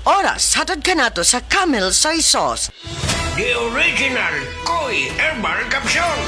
Oras, hatod ka nato sa Camel Soy Sauce. The original Koi Herbal Capsule.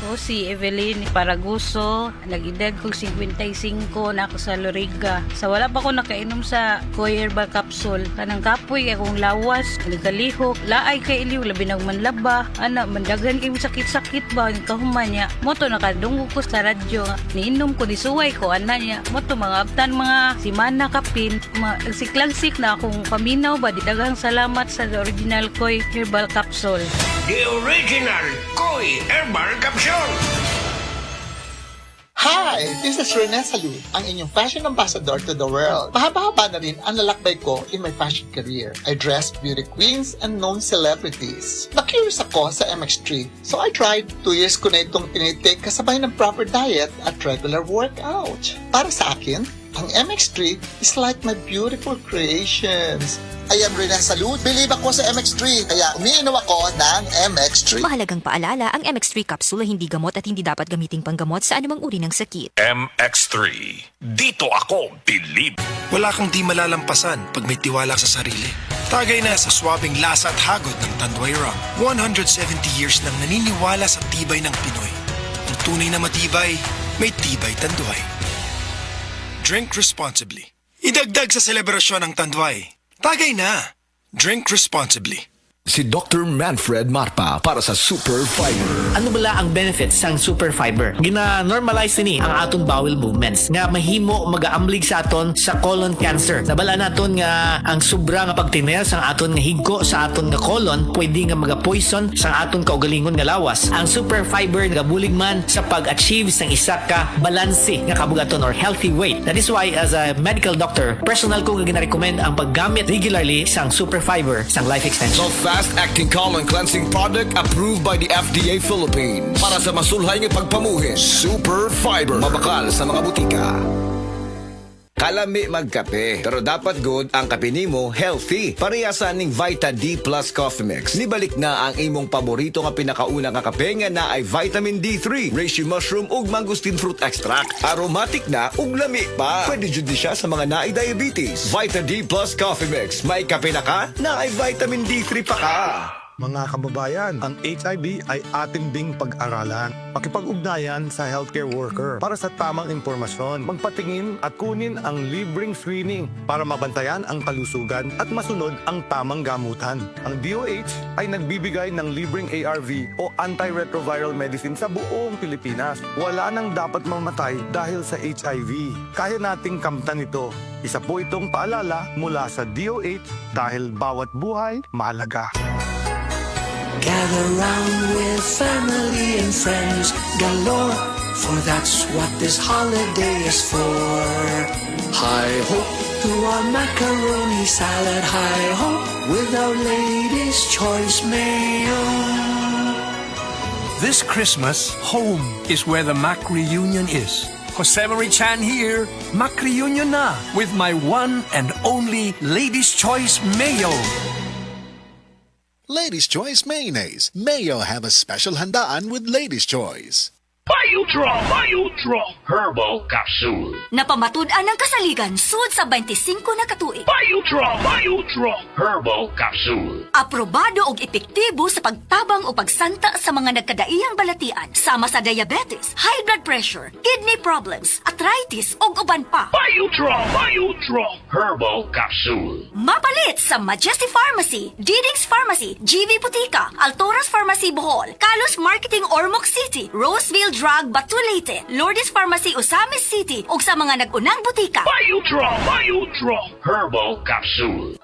Ako si Evelyn Paraguso, nag-edad kong 55 na ako sa Loriga. Sa wala pa ko nakainom sa Koi Herbal Capsule, kanang kapoy akong lawas, kalihok, laay kay iliw, labi ng manlaba, mandagan kayo sakit-sakit ba, kahuman niya. Moto nakadunggo ko sa radyo, niinom ko, nisuway ko, niya. Moto mga abtan, mga simana kapin, nagsiklagsik na akong paminaw ba, daghang salamat sa original Koi Herbal Capsule. The original Koi Herbal Capsule. Hi! This is Rene Salud, ang inyong fashion ambassador to the world. Mahaba-haba na rin ang lalakbay ko in my fashion career. I dressed beauty queens and known celebrities. Na-curious ako sa MX3, so I tried. 2 years ko na itong tinitake kasabay ng proper diet at regular workout. Para sa akin, ang MX3 is like my beautiful creations. I am Rene Salud. Believe ako sa MX3, kaya umiinom ako ng MX3. Mahalagang paalala, ang MX3 capsule ay hindi gamot at hindi dapat gamiting panggamot sa anumang uri ng sakit. MX3. Dito ako, believe. Wala kang di malalampasan pag may tiwala sa sarili. Tagay na sa swabing lasa at hagod ng Tanduay Rum. 170 years nang naniniwala sa tibay ng Pinoy. Ang tunay na matibay, may tibay Tanduay. Drink responsibly. Idagdag sa selebrasyon ng Tanduay. Tagay na. Drink responsibly. Si Dr. Manfred Marpa para sa Super Fiber. Ano bala ang benefits sang Super Fiber? Gina-normalize ni ang aton bowel movements nga mahimo mag-aamblig sa aton sa colon cancer. Nabala naton nga ang sobra nga pagtiner sang aton nga higko sa aton nga colon pwede nga maga-poison sang aton kaugalingon nga lawas. Ang Super Fiber gabulig man sa pag-achieve sang isa ka balanse nga kabugaton or healthy weight. That is why as a medical doctor, personal ko nga gina-recommend ang paggamit regularly sang Super Fiber sang life extension. Fast-acting colon cleansing product approved by the FDA Philippines. Para sa masulhay ng pagpamuhin, Super Fiber. Mabakal sa mga butika. Kalami magkape, pero dapat good ang kape nimo healthy. Parehasan ning Vita D Plus Coffee Mix. Nibalik na ang imong paborito nga pinakauna nga kape nga na ay vitamin D3, reishi mushroom ug mangosteen fruit extract. Aromatic na ug lami pa. Pwede jud ni siya sa mga naay diabetes. Vita D Plus Coffee Mix. May kape na ka, na ay vitamin D3 pa ka. Mga kababayan, ang HIV ay ating ding pag-aralan. Pakipag-ugnayan sa healthcare worker para sa tamang impormasyon. Magpatingin at kunin ang libreng screening para mabantayan ang kalusugan at masunod ang tamang gamutan. Ang DOH ay nagbibigay ng libreng ARV o antiretroviral medicine sa buong Pilipinas. Wala nang dapat mamatay dahil sa HIV. Kaya nating kamtan ito. Isa po itong paalala mula sa DOH dahil bawat buhay mahalaga. Gather round with family and friends galore, for that's what this holiday is for. Hi-ho to our macaroni salad, hi-ho with our Lady's Choice Mayo. This Christmas, home is where the Mac reunion is. Jose Marie Chan here, Mac reunion na with my one and only Lady's Choice Mayo. Lady's Choice Mayonnaise. Mayo have a special handaan with Lady's Choice. Biotrop Herbal Capsule. Napamatud-an ng kasaligan sud sa 25 na katuig. Biotrop Herbal Capsule. Aprobado og epektibo sa pagtabang o pagsanta sa mga nagkadaiyang balatian sama sa diabetes, high blood pressure, kidney problems, arthritis ug uban pa. Biotrop Herbal Capsule. Mapalit sa Majesty Pharmacy, Diding's Pharmacy, GV Butika, Altoras Pharmacy Bohol, Kalos Marketing Ormoc City, Roseville Drug Batulete, Lourdes Pharmacy Osamis City ug sa mga nag-unang butika. Biotrop Herbal Capsule.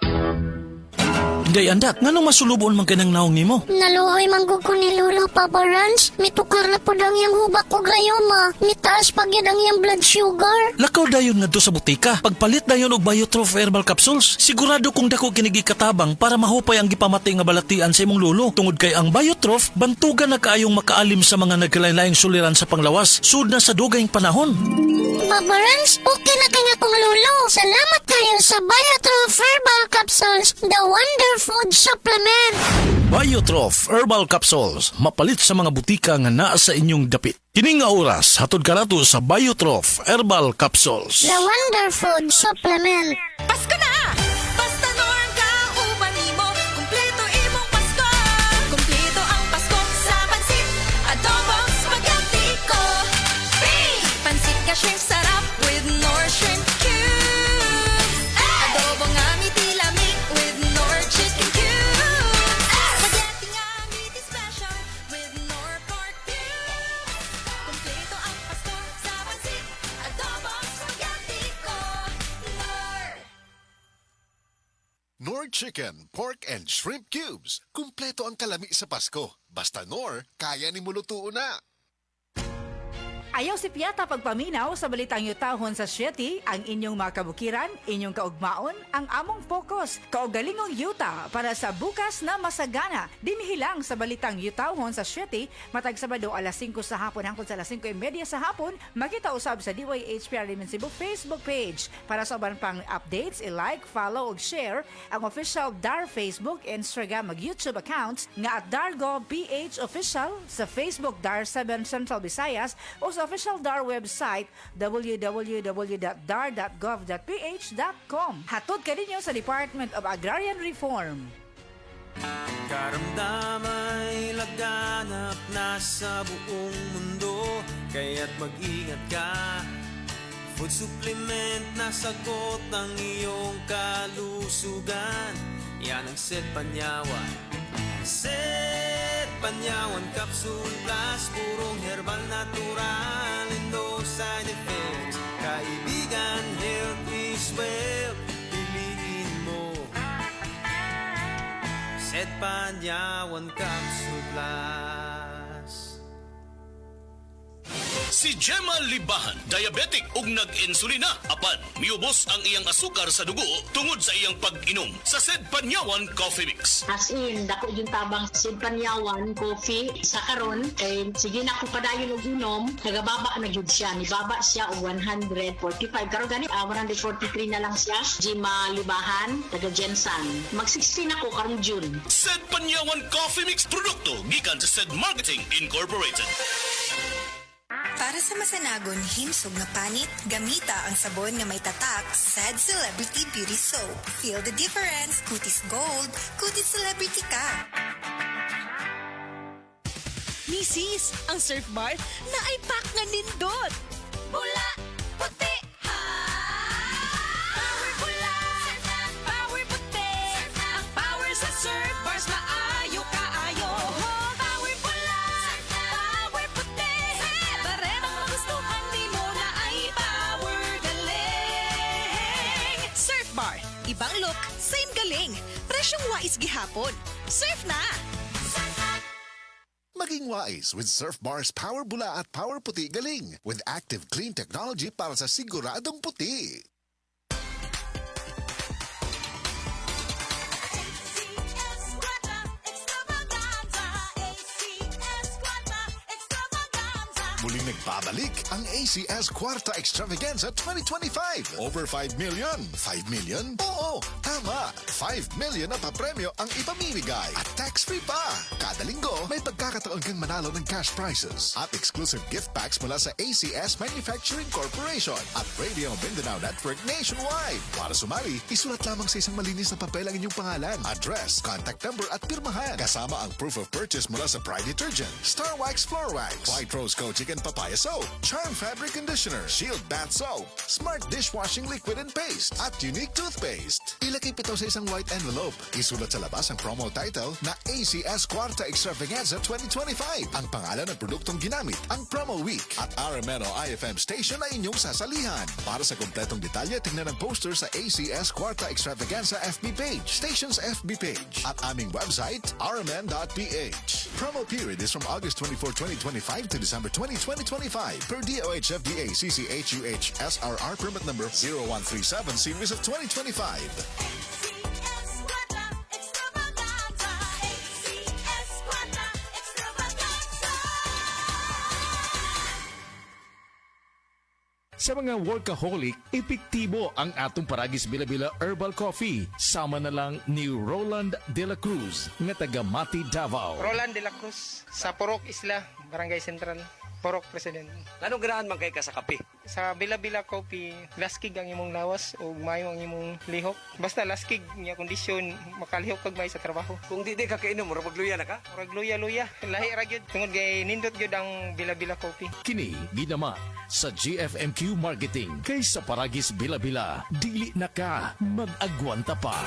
Day andak, nganong masulubon man kanang naong nimo? Naluhoy manggug ko ni Lolo Papa Rans. Mitukar na po ang iyang hubak ko gayoma. Mitaas pag yan ang iyang blood sugar. Lakaw dayon nga do sa butika. Pagpalit dayon og Biotrof Herbal Capsules. Sigurado kung dako kinigi katabang para mahupay ang gipamatay nga balatian sa imong lolo. Tungod kay ang Biotrof, bantugan na kaayong makaalim sa mga nagkalain-laing suliran sa panglawas. Sud na sa dugayng panahon. Papa Rans, okay na kanya kong lolo. Salamat kayo sa Biotrof Herbal Capsules, the wonder food supplement. Biotrof Herbal Capsules, mapalit sa mga butika nga naa sa inyong dapit. Kini nga oras, hatod kanato sa Biotrof Herbal Capsules. The wonder food supplement. Pasko na! Pasko Nor Chicken, Pork and Shrimp Cubes. Kumpleto ang kalami sa Pasko. Basta Nor, kaya ni mulutuo na. Ayaw si Piata pagpaminaw sa balitang yutahon sa Sieti, ang inyong mga kabukiran, inyong kaugmaon, ang among focus, kaugalingong yuta para sa bukas na masagana. Dinhilang sa balitang yutahon sa Sieti, matag Sabado alas 5 sa hapon hangtod sa alas 5:30 sa hapon, makita usab sa DYHPR Liman Cebu Facebook page. Para sa uban pang updates, i-like, follow ug share ang official DAR Facebook, Instagram ug YouTube accounts nga at DARGO.ph official sa Facebook DAR 7 Central Visayas o sa official DAR website www.dar.gov.ph.com. Hatod ka ninyo sa Department of Agrarian Reform. Karamdamay laganap na sa buong mundo, kaya't mag-ingat ka. Food supplement na sagot ang iyong kalusugan. Yan ang Set Panyawan. Set Panyawan Capsule Plus, purong herbal natural and no side effects. Kaibigan, health is wealth, piliin mo Set Panyawan Capsule Plus. Si Gemma Libahan, diabetic ug nag-insulina. Apan, miubos ang iyang asukar sa dugo tungod sa iyang pag-inom sa Sed Panyawan Coffee Mix. As in, dako yung tabang Sed Panyawan Coffee sa karon kay sige na ko padayon og inom, nagababa na gyud siya. Nibaba siya og 145. Karon gani 143 na lang siya. Gemma Libahan, taga Jensan. Mag-16 ako karong June. Sed Panyawan Coffee Mix produkto gikan sa Sed Marketing Incorporated. Para sa masanagon himsog na panit, gamita ang sabon nga may tatak Sad Celebrity Beauty Soap. Feel the difference. Kutis Gold, kutis celebrity ka. Misis, ang Surf Bar na ay pack nga nindot. Bula, puti, ha! Power bula, power puti. Ang power sa Surf Bars na ayo kaayo. Power bula, power puti. Baremang magustuhan di mo na ay power galing. Surf Bar, ibang look, same galing. Presyong wais gihapon. Surf na! Maging wise with Surf Bar's Power Bula at Power Puti Galing with active clean technology para sa siguradong puti. Muling nagbabalik ang ACS Cuarta Extravaganza 2025. Over 5 million. 5 million? Oo, tama. 5 million na papremyo ang ipamimigay. At tax-free pa. Kada linggo, may pagkakataon kang manalo ng cash prizes at exclusive gift packs mula sa ACS Manufacturing Corporation at Radio Mindanao Network nationwide. Para sumali, isulat lamang sa isang malinis na papel ang inyong pangalan, address, contact number at pirmahan. Kasama ang proof of purchase mula sa Pride Detergent, Star Wax Floor Wax, White Rose Coach Chicken Papaya Soap, Charm Fabric Conditioner, Shield Bath Soap, Smart Dishwashing Liquid and Paste, at Unique Toothpaste. Ilagay ito sa isang white envelope. Isulat sa labas ang promo title na ACS Cuarta Extravaganza 2025. Ang pangalan ng produktong ginamit, ang promo week, at RMNO IFM station na inyong sasalihan. Para sa kompletong detalye, tingnan ang poster sa ACS Cuarta Extravaganza FB page, station's FB page, at aming website, rmn.ph. Promo period is from August 24, 2025 to December 20, 2025 per DOH FDA CCHUH SRR permit number 0137 series of 2025. Sa mga workaholic, epektibo ang atong Paragis Bila-Bila Herbal Coffee. Sama na lang ni Roland De La Cruz, nga taga Mati, Davao. Roland De La Cruz, sa Purok Isla, Barangay Central. Porok President. Anong ganahan man kay ka sa kape? Sa Bila-Bila Coffee, laskig ang imong lawas o mayo ang imong lihok. Basta laskig niya kondisyon, makalihok kag may sa trabaho. Kung di ka kainom, mura magluya na ka? Mura luya-luya. Lahi ra gyud. Tungod kay nindot gyud ang Bila-Bila Coffee. Kini ginaman sa GFMQ Marketing kay sa Paragis Bila-Bila. Dili na ka mag-agwanta pa.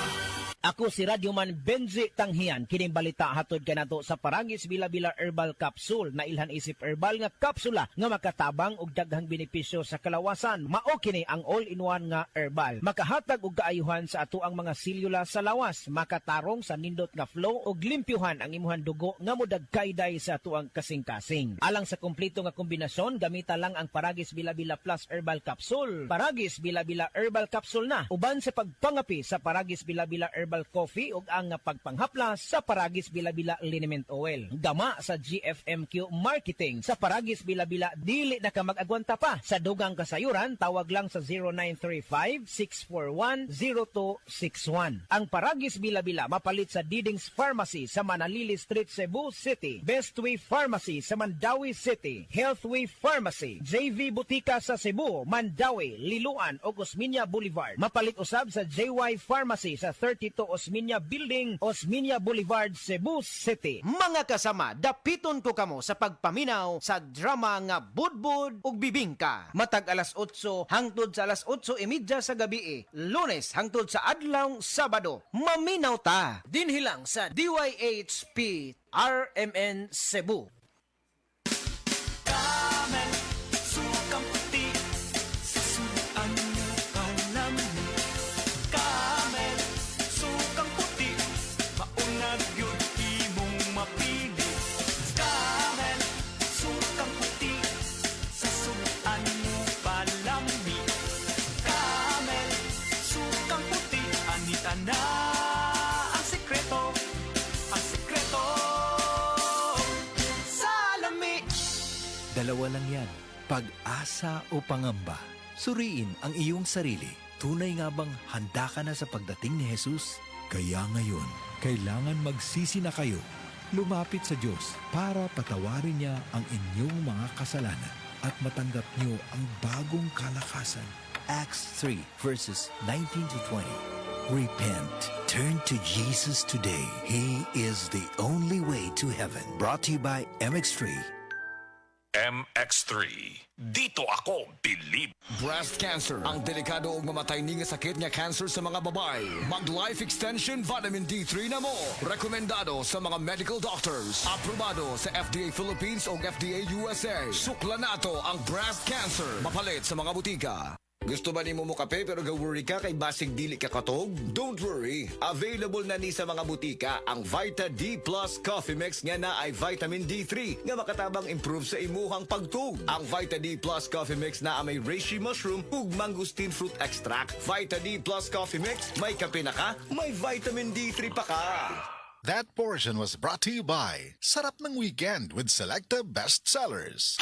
Ako si Radyoman Benji Tanghian. Kining balita hatod kanato sa Paragis Bila-Bila Herbal Capsule na ilhan isip herbal nga kapsula nga makatabang og daghang benepisyo sa kalawasan. Mao kini ang all-in-one nga herbal. Makahatag og kaayuhan sa ato ang mga selula sa lawas, makatarong sa nindot nga flow og limpyuhan ang imuhang dugo nga modagkayday sa ato ang kasing-kasing. Alang sa kumpleto nga kombinasyon, gamita lang ang Paragis Bila-Bila Plus Herbal Capsule. Paragis Bila-Bila Herbal Capsule na uban sa pagpangapi sa Paragis Bila-Bila Herbal Coffee ug ang pagpanghaplas sa Paragis Bila-Bila Liniment Oil. Gama sa GFMQ Marketing sa Paragis Bila-Bila dili na ka mag-agwanta pa. Sa dugang kasayuran, tawag lang sa 0935-641-0261. Ang Paragis Bila-Bila mapalit sa Didings Pharmacy sa Manalili Street, Cebu City, Bestway Pharmacy sa Mandawi City, Healthway Pharmacy, JV Butika sa Cebu, Mandawi, Liloan o Osmeña Boulevard. Mapalit usab sa JY Pharmacy sa 32 Osmeña Building, Osmeña Boulevard, Cebu City. Mga kasama, dapiton ko kamo sa pagpaminaw sa drama nga Budbud ug Bibingka. Matag alas 8 hangtod sa alas 8:30 sa gabi, Lunes hangtod sa adlaw Sabado. Maminaw ta dinhi lang sa DYHP RMN Cebu. Camel, sukang puti, sasuan mo palamig. Camel, sukang puti, maunag yun imong mapili. Camel, sukang puti, sasuan mo palamig. Camel, sukang puti, anita na ang sekreto, ang sekreto. Salami! Dalawa lang yan, pag-asa o pangamba. Suriin ang iyong sarili. Tunay nga bang handa ka na sa pagdating ni Jesus? Kaya ngayon, kailangan magsisi na kayo. Lumapit sa Diyos para patawarin niya ang inyong mga kasalanan at matanggap niyo ang bagong kalakasan. Acts 3 verses 19 to 20. Repent. Turn to Jesus today. He is the only way to heaven. Brought to you by MX3. MX3. Dito ako, believe. Breast cancer, ang delikado ug mamatay ni nga sakit nga cancer sa mga babae. Mag-life extension vitamin D3 na mo. Rekomendado sa mga medical doctors. Aprobado sa FDA Philippines o FDA USA. Sukla nato ang breast cancer. Mapalit sa mga butika. Gusto ba ni mo kape pero ga-worry ka kay basig dili ka katog? Don't worry. Available na ni sa mga butika ang Vita D Plus Coffee Mix nga na ay vitamin D3 nga makatabang improve sa imuhang pagtug. Ang Vita D Plus Coffee Mix na may reishi mushroom ug mangosteen fruit extract. Vita D Plus Coffee Mix, may kape na ka, may vitamin D3 pa ka. That portion was brought to you by Sarap ng Weekend with Selecta Bestsellers.